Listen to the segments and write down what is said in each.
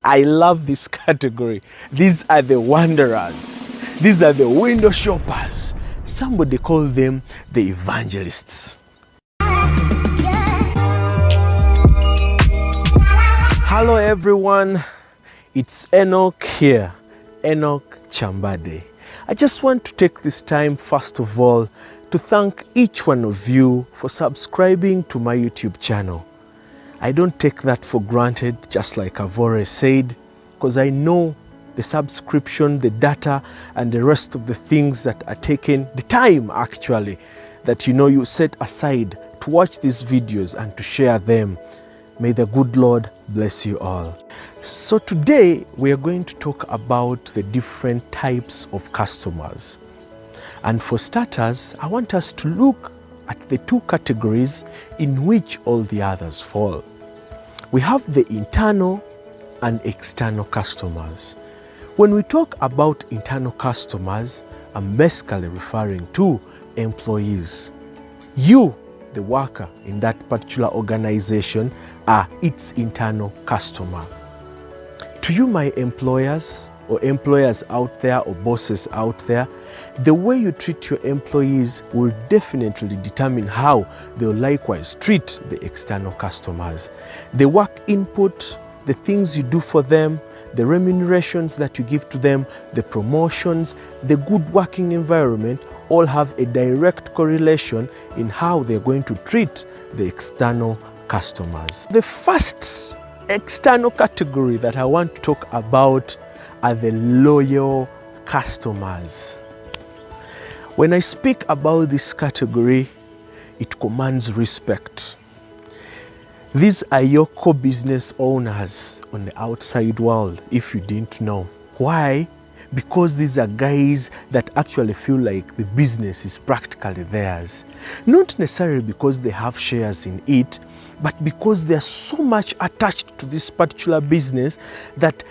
I love this category. These are the wanderers. These are the window shoppers. Somebody call them the evangelists. Hello everyone, it's Enoch here, Enoch Chambade. I just want to take this time first of all to thank each one of you for subscribing to my YouTube channel. I don't take that for granted, just like I've already said, because I know the subscription, the data, and the rest of the things that are taken, the time actually, that you set aside to watch these videos and to share them. May the good Lord bless you all. So today we are going to talk about the different types of customers. And for starters, I want us to look at the two categories in which all the others fall. We have the internal and external customers. When we talk about internal customers, I'm basically referring to employees. You, the worker in that particular organization, are its internal customer. To you, my employers or employers out there or bosses out there, the way you treat your employees will definitely determine how they'll likewise treat the external customers. The work input, the things you do for them, the remunerations that you give to them, the promotions, the good working environment, all have a direct correlation in how they're going to treat the external customers. The first external category that I want to talk about are the loyal customers. When I speak about this category, it commands respect. These are your co-business owners on the outside world, if you didn't know. Why? Because these are guys that actually feel like the business is practically theirs. Not necessarily because they have shares in it, but because they are so much attached to this particular business that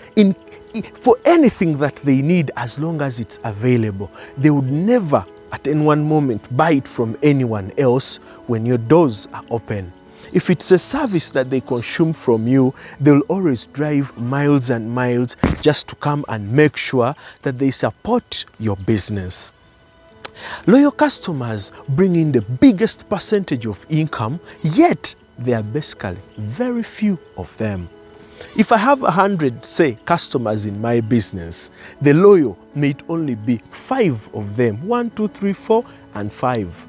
for anything that they need, as long as it's available, they would never at any one moment buy it from anyone else when your doors are open. If it's a service that they consume from you, they'll always drive miles and miles just to come and make sure that they support your business. Loyal customers bring in the biggest percentage of income, yet there are basically very few of them. If I have 100, say, customers in my business, the loyal may only be 5 of them. 1, 2, 3, 4, and 5.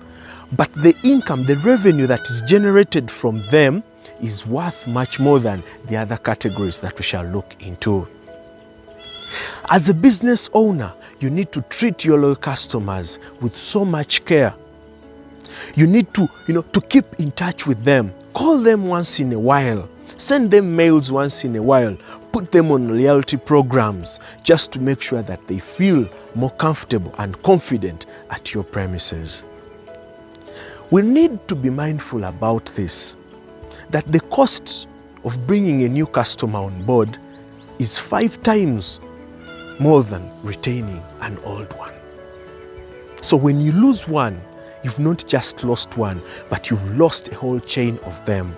But the income, the revenue that is generated from them is worth much more than the other categories that we shall look into. As a business owner, you need to treat your loyal customers with so much care. You need to keep in touch with them. Call them once in a while. Send them mails once in a while. Put them on loyalty programs just to make sure that they feel more comfortable and confident at your premises. We need to be mindful about this, that the cost of bringing a new customer on board is 5 times more than retaining an old one. So when you lose one, you've not just lost one, but you've lost a whole chain of them.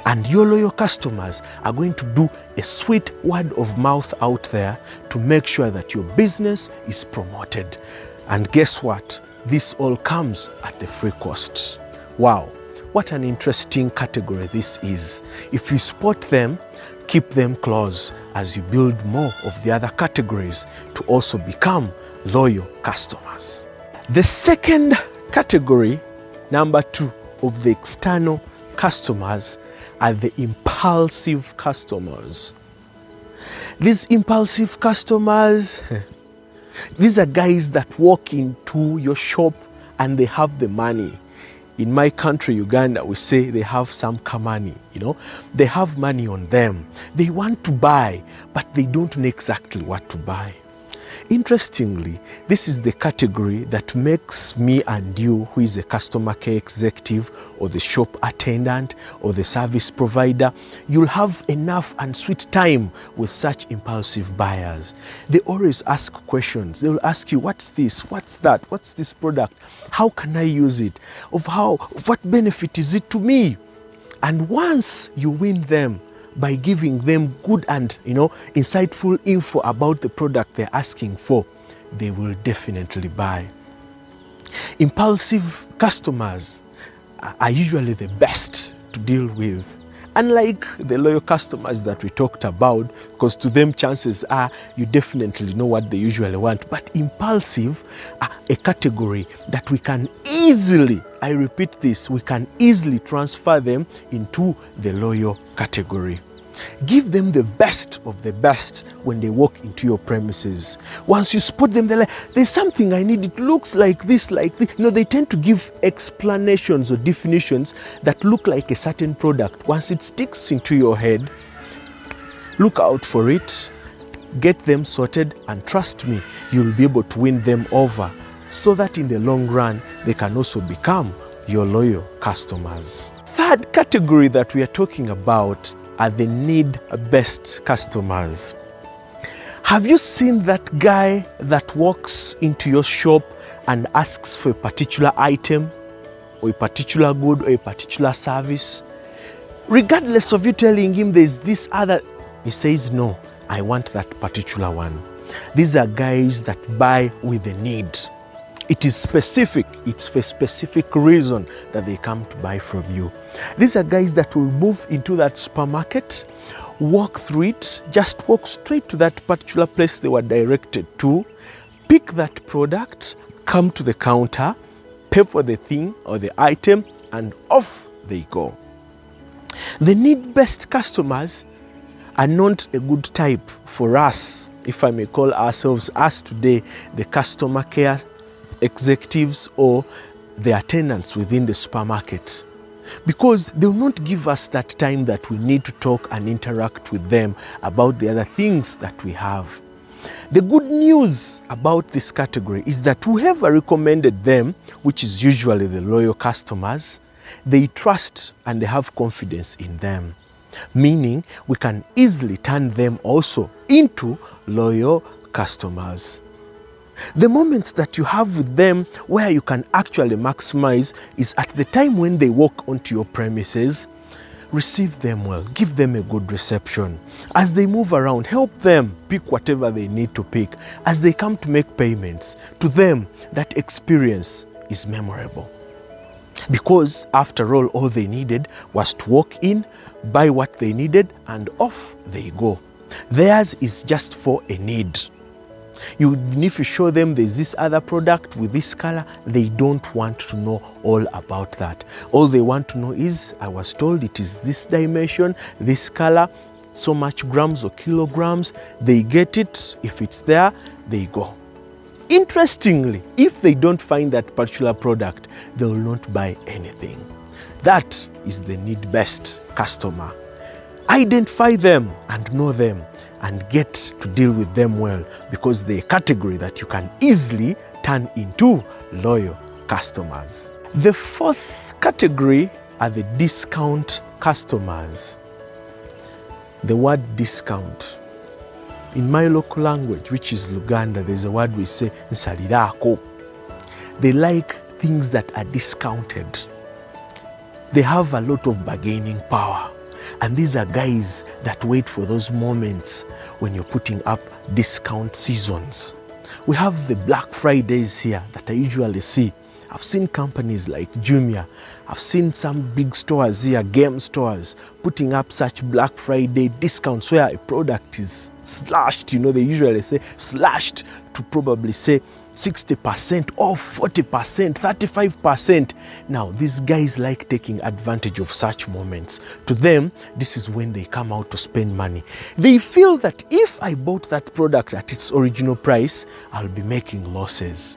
And your loyal customers are going to do a sweet word of mouth out there to make sure that your business is promoted. And guess what? This all comes at the free cost. Wow, what an interesting category this is. If you spot them, keep them close as you build more of the other categories to also become loyal customers. The second category, number 2 of the external customers, are the impulsive customers. These impulsive customers, these are guys that walk into your shop and they have the money. In my country, Uganda, we say they have some money, They have money on them. They want to buy, but they don't know exactly what to buy. Interestingly, this is the category that makes me and you, who is a customer care executive or the shop attendant or the service provider, you'll have enough and sweet time with such impulsive buyers. They always ask questions. They will ask you, what's this? What's that? What's this product? How can I use it? Of what benefit is it to me? And once you win them, by giving them good and insightful info about the product they're asking for, they will definitely buy. Impulsive customers are usually the best to deal with. Unlike the loyal customers that we talked about, because to them chances are you definitely know what they usually want. But impulsive are a category that we can easily, I repeat this, we can easily transfer them into the loyal category. Give them the best of the best when they walk into your premises. Once you spot them, they're like, there's something I need. It looks like this, like this. They tend to give explanations or definitions that look like a certain product. Once it sticks into your head, look out for it, get them sorted, and trust me, you'll be able to win them over so that in the long run, they can also become your loyal customers. Third category that we are talking about are the need-based customers. Have you seen that guy that walks into your shop and asks for a particular item or a particular good or a particular service? Regardless of you telling him there's this other, he says, no, I want that particular one. These are guys that buy with a need. It is specific. It's for a specific reason that they come to buy from you. These are guys that will move into that supermarket, walk through it, just walk straight to that particular place they were directed to, pick that product, come to the counter, pay for the thing or the item, and off they go. The need-based customers are not a good type for us, if I may call ourselves us today, the customer care executives or the attendants within the supermarket, because they will not give us that time that we need to talk and interact with them about the other things that we have. The good news about this category is that whoever recommended them, which is usually the loyal customers, they trust and they have confidence in them, meaning we can easily turn them also into loyal customers. The moments that you have with them where you can actually maximize is at the time when they walk onto your premises. Receive them well, give them a good reception. As they move around, help them pick whatever they need to pick. As they come to make payments, to them, that experience is memorable. Because after all they needed was to walk in, buy what they needed, and off they go. Theirs is just for a need. Even if you show them there's this other product with this color, they don't want to know all about that. All they want to know is, I was told it is this dimension, this color, so much grams or kilograms. They get it. If it's there, they go. Interestingly, if they don't find that particular product, they will not buy anything. That is the need-based customer. Identify them and know them, and get to deal with them well, because they're a category that you can easily turn into loyal customers. The fourth category are the discount customers. The word discount. In my local language, which is Luganda, there's a word we say, nsalirako. They like things that are discounted. They have a lot of bargaining power. And these are guys that wait for those moments when you're putting up discount seasons. We have the Black Fridays here that I usually see. I've seen companies like Jumia. I've seen some big stores here, game stores, putting up such Black Friday discounts where a product is slashed. They usually say slashed to probably say 60% off, 40%, 35%. Now, these guys like taking advantage of such moments. To them, this is when they come out to spend money. They feel that if I bought that product at its original price, I'll be making losses.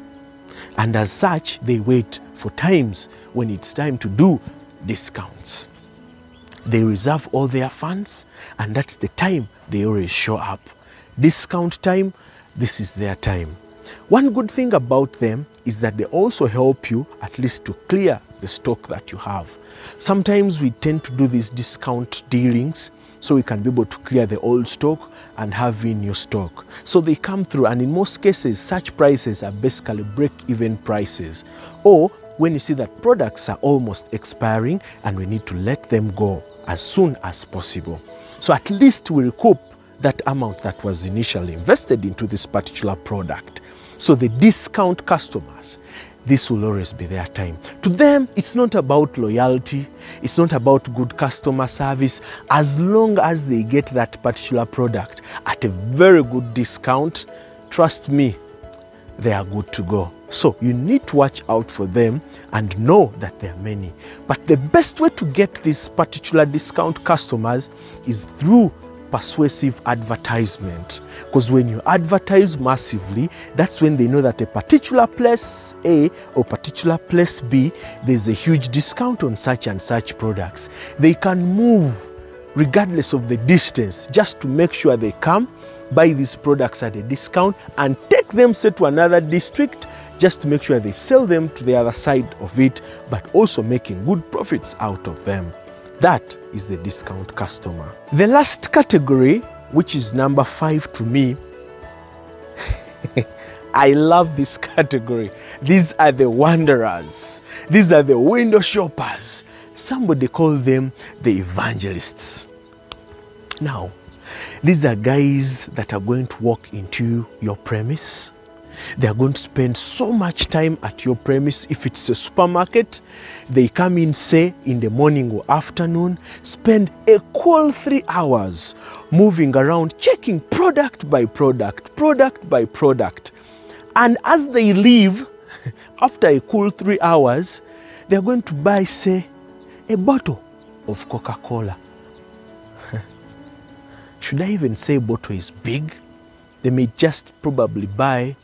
And as such, they wait for times when it's time to do discounts. They reserve all their funds, and that's the time they always show up. Discount time, this is their time. One good thing about them is that they also help you at least to clear the stock that you have. Sometimes we tend to do these discount dealings so we can be able to clear the old stock and have in new stock. So they come through, and in most cases, such prices are basically break-even prices. Or when you see that products are almost expiring and we need to let them go as soon as possible. So at least we recoup that amount that was initially invested into this particular product. So the discount customers, this will always be their time. To them, it's not about loyalty, it's not about good customer service. As long as they get that particular product at a very good discount, trust me, they are good to go. So you need to watch out for them and know that there are many. But the best way to get these particular discount customers is through persuasive advertisement, because when you advertise massively, that's when they know that a particular place A or particular place B, there's a huge discount on such and such products. They can move regardless of the distance just to make sure they come, buy these products at a discount and take them, say, to another district just to make sure they sell them to the other side of it, but also making good profits out of them. That is the discount customer. The last category, which is number 5 to me, I love this category. These are the wanderers. These are the window shoppers. Somebody call them the evangelists. Now, these are guys that are going to walk into your premise. They are going to spend so much time at your premise. If it's a supermarket, they come in, say, in the morning or afternoon, spend a cool 3 hours moving around, checking product by product, product by product. And as they leave, after a cool 3 hours, they're going to buy, say, a bottle of Coca-Cola. Should I even say bottle is big? They may just probably buy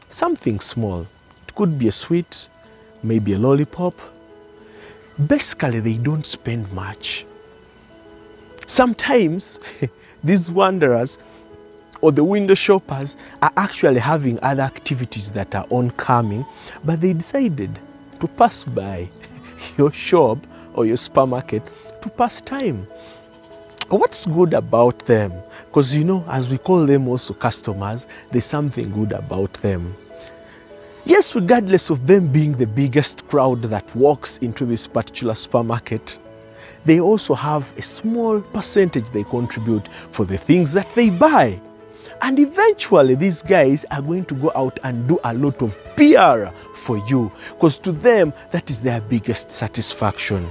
something small. It could be a sweet, maybe a lollipop. Basically, they don't spend much. Sometimes these wanderers or the window shoppers are actually having other activities that are oncoming, but they decided to pass by your shop or your supermarket to pass time. What's good about them? Because, you know, as we call them also customers, there's something good about them. Yes, regardless of them being the biggest crowd that walks into this particular supermarket, they also have a small percentage they contribute for the things that they buy. And eventually these guys are going to go out and do a lot of PR for you, because to them, that is their biggest satisfaction.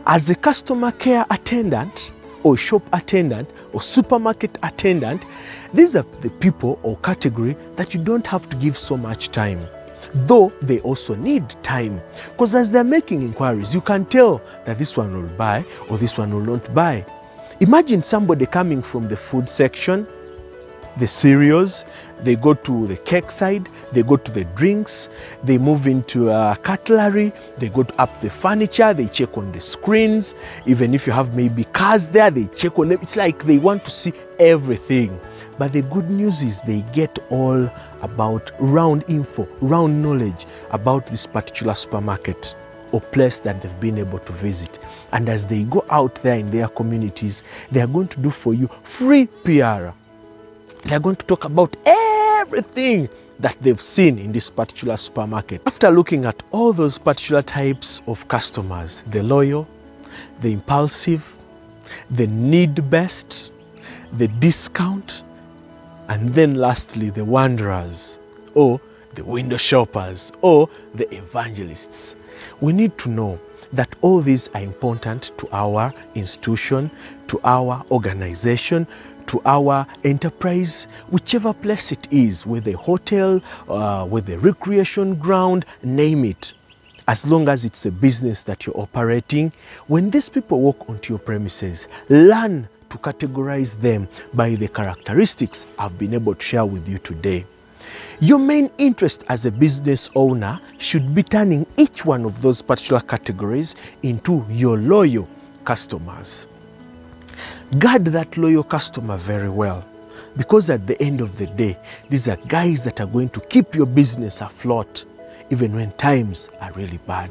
As a customer care attendant, or shop attendant, or supermarket attendant, these are the people or category that you don't have to give so much time, though they also need time, because as they're making inquiries, you can tell that this one will buy or this one will not buy. Imagine somebody coming from the food section, the cereals, they go to the cake side, they go to the drinks, they move into cutlery, they go up the furniture, they check on the screens. Even if you have maybe cars there, they check on them. It's like they want to see everything. But the good news is they get all about round info, round knowledge about this particular supermarket or place that they've been able to visit. And as they go out there in their communities, they are going to do for you free PR. They're going to talk about everything that they've seen in this particular supermarket. After looking at all those particular types of customers, the loyal, the impulsive, the need-based, the discount, and then lastly, the wanderers, or the window shoppers, or the evangelists, we need to know that all these are important to our institution, to our organization, to our enterprise, whichever place it is, whether a hotel, whether a recreation ground, name it. As long as it's a business that you're operating, when these people walk onto your premises, learn to categorize them by the characteristics I've been able to share with you today. Your main interest as a business owner should be turning each one of those particular categories into your loyal customers. Guard that loyal customer very well, because at the end of the day, these are guys that are going to keep your business afloat even when times are really bad.